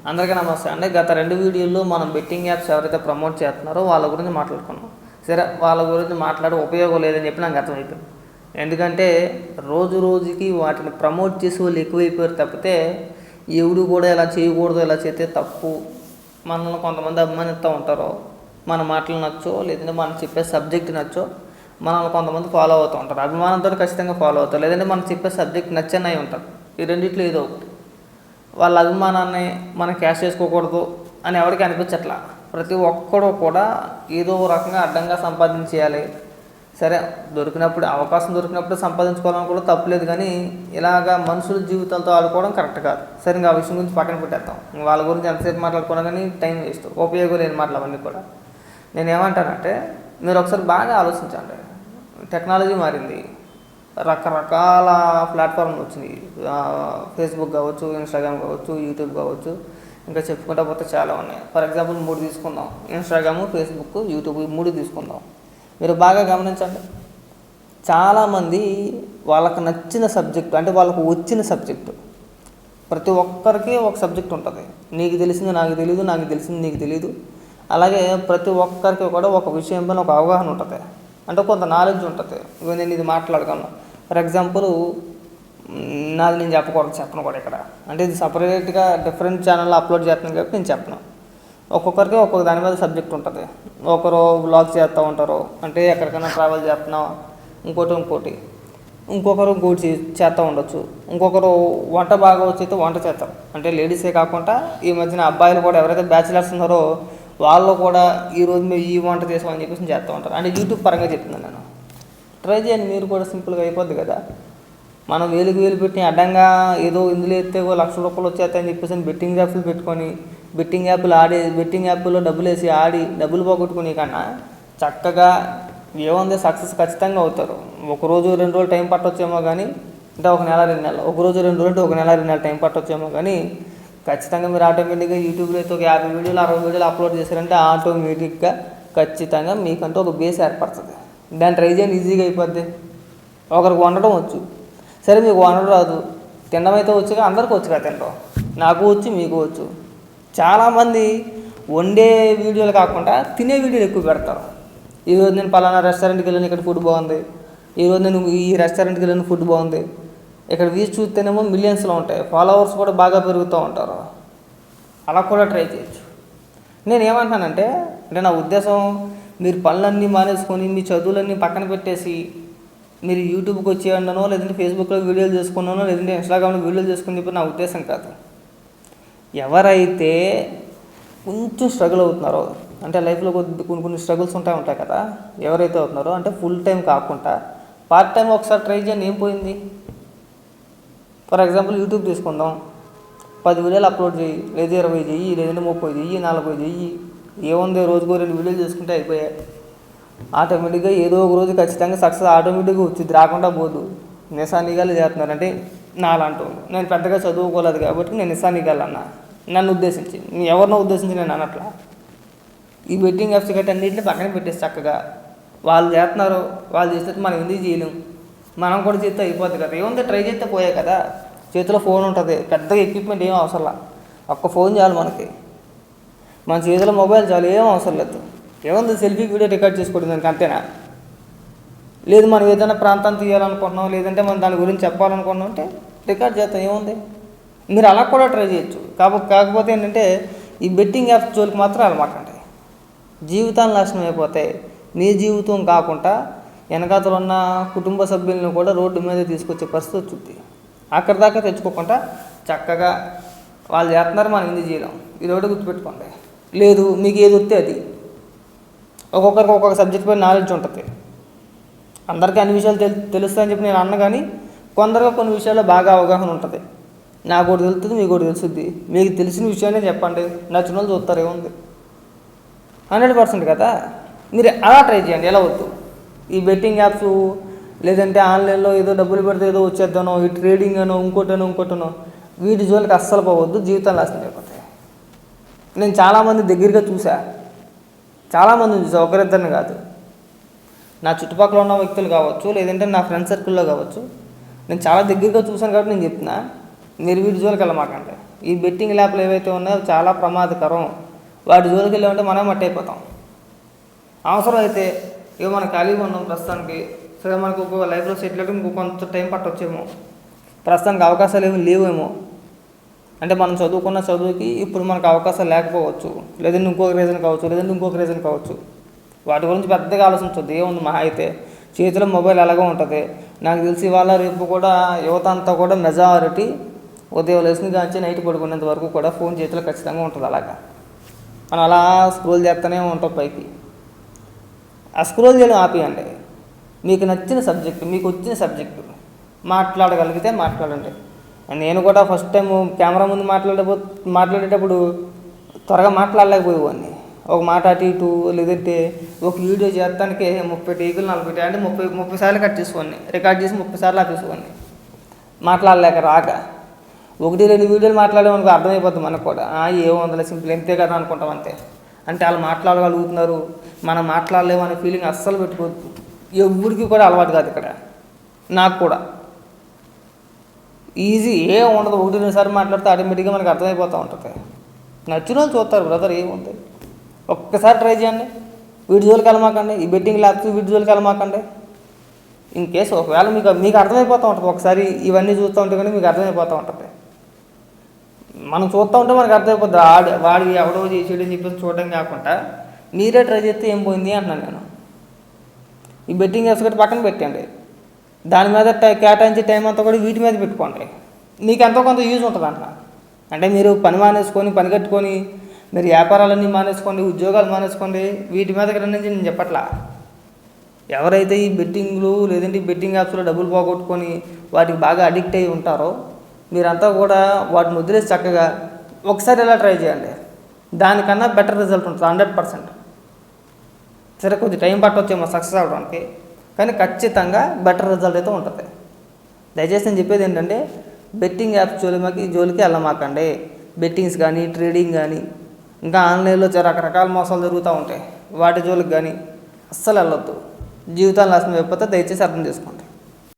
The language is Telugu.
అందరికీ నమస్తే అండి. గత 2 వీడియోల్లో మనం బెట్టింగ్ యాప్స్ ఎవరైతే ప్రమోట్ చేస్తున్నారో వాళ్ళ గురించి మాట్లాడుకున్నాం. సరే, వాళ్ళ గురించి మాట్లాడే ఉపయోగం లేదని చెప్పి నాకు అర్థమైపోయింది. ఎందుకంటే రోజుకి వాటిని ప్రమోట్ చేసే వాళ్ళు ఎక్కువైపోయారు తప్పితే ఎవడు కూడా ఇలా చేయకూడదు, ఇలా చేస్తే తప్పు, మనల్ని కొంతమంది అభిమానిస్తూ ఉంటారో, మన మాటలు నచ్చో లేదంటే మనం చెప్పే సబ్జెక్ట్ నచ్చో మనల్ని కొంతమంది ఫాలో అవుతూ ఉంటారు. అభిమానంతో ఖచ్చితంగా ఫాలో అవుతారు, లేదంటే మనం చెప్పే సబ్జెక్ట్ నచ్చని ఉంటారు. ఈ రెండిట్లో ఏదో ఒకటి. వాళ్ళ అభిమానాన్ని మనం క్యాష్ చేసుకోకూడదు అని ఎవరికి అనిపించట్లా. ప్రతి ఒక్కడూ కూడా ఏదో రకంగా అడ్డంగా సంపాదించేయాలి. సరే, అవకాశం దొరికినప్పుడు సంపాదించుకోవాలని కూడా తప్పులేదు, కానీ ఇలాగా మనుషుల జీవితాలతో ఆడుకోవడం కరెక్ట్ కాదు. సరే, ఇంకా ఆ విషయం గురించి పక్కన పెట్టేస్తాం. వాళ్ళ గురించి ఎంతసేపు మాట్లాడుకున్నా కానీ టైం వేస్ట్, ఉపయోగం లేని మాటలు అవన్నీ కూడా. నేను ఏమంటానంటే, మీరు ఒకసారి బాగా ఆలోచించండి. టెక్నాలజీ మారింది, రకరకాల ప్లాట్ఫామ్లు వచ్చినాయి. ఫేస్బుక్ కావచ్చు, ఇన్స్టాగ్రామ్ కావచ్చు, యూట్యూబ్ కావచ్చు, ఇంకా చెప్పుకుంటా పోతే చాలా ఉన్నాయి. ఫర్ ఎగ్జాంపుల్ 3 తీసుకుందాం. ఇన్స్టాగ్రాము, ఫేస్బుక్, యూట్యూబ్, ఈ 3 తీసుకుందాం. మీరు బాగా గమనించండి. చాలామంది వాళ్ళకు నచ్చిన సబ్జెక్టు, అంటే వాళ్ళకు వచ్చిన సబ్జెక్టు, ప్రతి ఒక్కరికి ఒక సబ్జెక్ట్ ఉంటుంది. నీకు తెలిసింది నాకు తెలియదు, నాకు తెలిసింది నీకు తెలియదు. అలాగే ప్రతి ఒక్కరికి కూడా ఒక విషయం పైన ఒక అవగాహన ఉంటుంది, అంటే కొంత నాలెడ్జ్ ఉంటుంది. నేను ఇది మాట్లాడగలను. ఫర్ ఎగ్జాంపుల్, నాది నేను చెప్పను కూడా ఇక్కడ, అంటే ఇది సపరేట్గా డిఫరెంట్ ఛానల్లో అప్లోడ్ చేస్తున్నాను కాబట్టి నేను చెప్పను. ఒక్కొక్కరికి ఒక్కొక్క దాని మీద సబ్జెక్ట్ ఉంటుంది. ఒకరు వ్లాగ్ చేస్తూ ఉంటారు, అంటే ఎక్కడికైనా ట్రావెల్ చేస్తున్నాం, ఇంకోటి ఇంకొకరు చేస్తూ ఉండొచ్చు. ఇంకొకరు వంట బాగా వచ్చి వంట చేస్తారు, అంటే లేడీసే కాకుండా ఈ మధ్యన అబ్బాయిలు కూడా ఎవరైతే బ్యాచిలర్స్ ఉన్నారో వాళ్ళు కూడా ఈరోజు మేము ఈ వంట చేసామని చెప్పేసి చేస్తూ ఉంటారు. అంటే యూట్యూబ్ పరంగా చెప్తున్నాను నేను. ట్రై చేయండి, మీరు కూడా సింపుల్గా అయిపోద్ది కదా. మనం వేలు పెట్టి అడ్డంగా ఏదో ఇందులో ఎత్తే ₹1,00,000 వచ్చేస్తాయని చెప్పేసి బెట్టింగ్ యాప్లు పెట్టుకొని బెట్టింగ్ యాప్లో డబ్బులు వేసి ఆడి డబ్బులు పోగొట్టుకునే కన్నా చక్కగా ఏముంది, సక్సెస్ ఖచ్చితంగా అవుతారు. ఒకరోజు 2 రోజులు టైం పట్టొచ్చేమో కానీ, అంటే 1 నెల 2 నెలలు, ఒకరోజు 2 రోజులు అంటే 1 నెల 2 నెలలు టైం పట్టొచ్చేమో కానీ ఖచ్చితంగా మీరు ఆటోమేటిక్గా యూట్యూబ్లో అయితే ఒక 50 వీడియోలు 60 వీడియోలు అప్లోడ్ చేశారంటే ఆటోమేటిక్గా ఖచ్చితంగా మీకంటూ ఒక బేస్ ఏర్పడుతుంది. దాన్ని ట్రై చేయండి, ఈజీగా అయిపోద్ది. ఒకరికి వండడం వచ్చు, సరే మీకు వండడం రాదు, తినడం అయితే వచ్చుగా, అందరికీ వచ్చుగా తినడం. నాకు వచ్చు, మీకు వచ్చు. చాలామంది వండే వీడియోలు కాకుండా తినే వీడియోలు ఎక్కువ పెడతారు. ఈరోజు నేను పలానా రెస్టారెంట్కి వెళ్ళాను, ఇక్కడ ఫుడ్ బాగుంది. ఈరోజు నేను ఈ రెస్టారెంట్కి వెళ్ళాను, ఫుడ్ బాగుంది. ఇక్కడ వ్యూస్ చూస్తేనేమో మిలియన్స్లో ఉంటాయి, ఫాలోవర్స్ కూడా బాగా పెరుగుతూ ఉంటారు. అలా కూడా ట్రై చేయొచ్చు. నేను ఏమంటానంటే, నా ఉద్దేశం, మీరు పనులన్నీ మానేసుకొని మీ చదువులన్నీ పక్కన పెట్టేసి మీరు యూట్యూబ్కి వచ్చేయడనో, లేదంటే ఫేస్బుక్లో వీడియోలు చేసుకున్నానో, లేదంటే ఇన్స్టాగ్రామ్లో వీడియోలు చేసుకుని చెప్పి నా ఉద్దేశం కాదు. ఎవరైతే కొంచెం స్ట్రగుల్ అవుతున్నారో, అంటే లైఫ్లో కొన్ని స్ట్రగుల్స్ ఉంటాయి కదా, ఎవరైతే అవుతున్నారో, అంటే ఫుల్ టైం కాకుండా పార్ట్ టైం ఒకసారి ట్రై చేయండి. ఏం పోయింది? ఫర్ ఎగ్జాంపుల్ యూట్యూబ్ తీసుకుందాం. 10 వీడియోలు అప్లోడ్ చేయి, లేదా 20 చెయ్యి, లేదంటే 30 చెయ్యి, 40 చెయ్యి. ఏముంది, రోజుకో 2 వీడియోలు చేసుకుంటే అయిపోయాయి. ఆటోమేటిక్గా ఏదో ఒక రోజు ఖచ్చితంగా సక్సెస్ ఆటోమేటిక్గా వచ్చింది, రాకుండా పోదు. నిశానిగాలు చేస్తున్నారంటే నాలంటూ, నేను పెద్దగా చదువుకోలేదు కాబట్టి నేను నిశానిగాలు అన్నా, నన్ను ఉద్దేశించి. ఎవరినో ఉద్దేశించి నేను అనట్లా. ఈ బెట్టింగ్ యాప్స్ గట్టి అన్నింటినీ పక్కన పెట్టేసి చక్కగా వాళ్ళు చేస్తున్నారు, వాళ్ళు చేస్తే మనం ఎందుకు చేయలేం, మనం కూడా చేస్తే అయిపోద్ది కదా. ఏముంది, ట్రై చేస్తే పోయే కదా. చేతిలో ఫోన్ ఉంటుంది, పెద్దగా ఎక్విప్మెంట్ ఏం అవసరం. ఒక్క ఫోన్ చాలు మనకి, మన చేతిలో మొబైల్ చాలు, ఏం అవసరం లేదు. ఏముంది, సెల్ఫీ వీడియో రికార్డ్ చేసుకోవడం దానికి, అంతేనా? లేదు, మనం ఏదైనా ప్రాంతాన్ని తీయాలనుకుంటున్నాం, లేదంటే మనం దాని గురించి చెప్పాలనుకుంటున్నాం అంటే రికార్డ్ చేస్తాం, ఏముంది. మీరు అలా కూడా ట్రై చేయొచ్చు. కాకపోతే ఏంటంటే, ఈ బెట్టింగ్ యాప్స్ జోలికి మాత్రం అలమాకండి. జీవితాలు నాశనం అయిపోతాయి. మీ జీవితం కాకుండా వెనకాతలు ఉన్న కుటుంబ సభ్యులను కూడా రోడ్డు మీద తీసుకొచ్చే పరిస్థితి వచ్చింది. అక్కడి దాకా తెచ్చుకోకుండా చక్కగా వాళ్ళు చేస్తున్నారు, మనం ఎందుకు చేయలేం. ఇది ఒకటి గుర్తుపెట్టుకోండి. లేదు, మీకు ఏది వస్తే అది. ఒక్కొక్కరికి ఒక్కొక్క సబ్జెక్ట్ పైన నాలెడ్జ్ ఉంటుంది. అందరికీ అన్ని విషయాలు తెలుస్తాయని చెప్పి నేను అన్న, కానీ కొందరికి కొన్ని విషయాల్లో బాగా అవగాహన ఉంటుంది. నాకు కూడా తెలుస్తుంది, మీకు కూడా తెలుస్తుంది. మీకు తెలిసిన విషయాన్ని చెప్పండి, నచ్చిన వాళ్ళు చూస్తారు, ఏముంది. 100% కదా. మీరు అలా ట్రై చేయండి. ఎలా వద్దు, ఈ బెట్టింగ్ యాప్స్, లేదంటే ఆన్లైన్లో ఏదో డబ్బులు పెడితే ఏదో వచ్చేద్దానో, ఈ ట్రేడింగ్ అనో, ఇంకోటనో వీటి జోలికి అస్సలు పోవద్దు. జీవితం నాశనం అయిపోతాయి. నేను చాలామంది దగ్గరగా చూసా, ఒకరిద్దరిని కాదు. నా చుట్టుపక్కల ఉన్న వ్యక్తులు కావచ్చు, లేదంటే నా ఫ్రెండ్ సర్కిల్లో కావచ్చు, నేను చాలా దగ్గరగా చూశాను కాబట్టి నేను చెప్తున్నా, మీరు వీటి జోలికి వెళ్ళమాకండి. ఈ బెట్టింగ్ యాప్లు ఏవైతే ఉన్నాయో చాలా ప్రమాదకరం. వాటి జోలికి వెళ్ళామంటే మనం మట్టి అయిపోతాం. అవసరం అయితే ఇక మనం ఖాళీగా ఉన్నాం ప్రస్తుతానికి, సరే మనకు ఒక లైఫ్లో సెటిల్ అయితే ఇంకో కొంత టైం పట్టొచ్చేమో, ప్రస్తుతానికి అవకాశాలు ఏమి లేవేమో. అంటే మనం చదువుకున్న చదువుకి ఇప్పుడు మనకు అవకాశాలు లేకపోవచ్చు, లేదంటే ఇంకొక రీజన్ కావచ్చు, లేదంటే ఇంకొక రీజన్ కావచ్చు. వాటి గురించి పెద్దగా ఆలోచించొద్దు. ఏముంది మహా అయితే చేతిలో మొబైల్ అలాగే ఉంటుంది. నాకు తెలిసి ఇవాళ రేపు కూడా యువత అంతా కూడా మెజారిటీ ఉదయం లేచిన కాంచి నైట్ పడుకునేంత వరకు కూడా ఫోన్ చేతిలో ఖచ్చితంగా ఉంటుంది. అలాగా మనం అలా స్క్రోల్ చేస్తూనే ఉంటాం పైకి. ఆ స్క్రోల్ చేయడం ఆపేయండి. మీకు నచ్చిన సబ్జెక్టు, మీకు వచ్చిన సబ్జెక్టు మాట్లాడగలిగితే మాట్లాడండి. నేను కూడా ఫస్ట్ టైం కెమెరా ముందు మాట్లాడేటప్పుడు త్వరగా మాట్లాడలేకపోయేవాడిని. ఒక మాట అటు ఇటు, లేదంటే ఒక వీడియో చేస్తానికి 30 టేకులు 40 టేకులు అంటే 30 సార్లు కట్ చేసుకోండి, రికార్డ్ చేసి 30 సార్లు ఆపేసుకోండి. మాట్లాడలేక రాక 1-2 వీడియోలు మాట్లాడేమనుకో అర్థమైపోతుంది మనకు కూడా. ఏముందలే సింపుల్ ఎంతే కదా అనుకుంటాం అంతే. అంటే వాళ్ళు మాట్లాడగలుగుతున్నారు, మనం మాట్లాడలేము అనే ఫీలింగ్ అస్సలు పెట్టుకోవద్దు. ఎవరికి కూడా అలవాటు కాదు ఇక్కడ, నాకు కూడా. ఈజీ ఏం ఉండదు. 1-2 సార్లు మాట్లాడితే ఆటోమేటిక్గా మనకు అర్థమైపోతూ ఉంటుంది. నచ్చిన వాళ్ళు చూస్తారు బ్రదర్, ఏముంది. ఒక్కసారి ట్రై చేయండి. వీడియోలు కలమాకండి, ఈ బెట్టింగ్ ల్యాబ్స్ వీడియోలు కలమాకండి. ఇన్ కేసు ఒకవేళ మీకు అర్థమైపోతూ ఉంటుంది. ఒకసారి ఇవన్నీ చూస్తూ ఉంటే కానీ మీకు అర్థమైపోతూ ఉంటుంది. మనం చూస్తూ ఉంటే మనకు అర్థమైపోద్ది. వాడు ఎవడో చేసేయడం చెప్పేసి చూడడం కాకుండా మీరే ట్రై చేస్తే ఏం పోయింది అంటున్నాను నేను. ఈ బెట్టింగ్ యాప్స్ కూడా పక్కన పెట్టండి. దాని మీద కేటాయించే టైం అంతా కూడా వీటి మీద పెట్టుకోండి. మీకు ఎంతో కొంత యూజ్ ఉంటుంది అంటున్నా. అంటే మీరు పని మానేసుకొని, పని కట్టుకొని, మీరు వ్యాపారాలన్నీ మానేసుకోండి, ఉద్యోగాలు మానేసుకోండి, వీటి మీద నుంచి నేను చెప్పట్లా. ఎవరైతే ఈ బెట్టింగ్లు లేదంటే ఈ బెట్టింగ్ యాప్స్లో డబ్బులు పోగొట్టుకొని వాటికి బాగా అడిక్ట్ అయి ఉంటారో మీరంతా కూడా వాటిని వదిలేసి చక్కగా ఒకసారి ఇలా ట్రై చేయండి. దానికన్నా బెటర్ రిజల్ట్ ఉంటుంది 100%. సరే కొద్ది టైం పట్టొచ్చేమో సక్సెస్ అవ్వడానికి, కానీ ఖచ్చితంగా బెటర్ రిజల్ట్ అయితే ఉంటుంది. దయచేసి నేను చెప్పేది ఏంటంటే బెట్టింగ్ యాప్స్ జోలికి వెళ్ళమాకండి. బెట్టింగ్స్ కానీ, ట్రేడింగ్ కానీ, ఇంకా ఆన్లైన్లో రకరకాల మోసాలు జరుగుతూ ఉంటాయి. వాటి జోలికి కానీ అస్సలు వెళ్ళొద్దు. జీవితాన్ని నాశనం అయిపోతే దయచేసి అర్థం చేసుకోండి.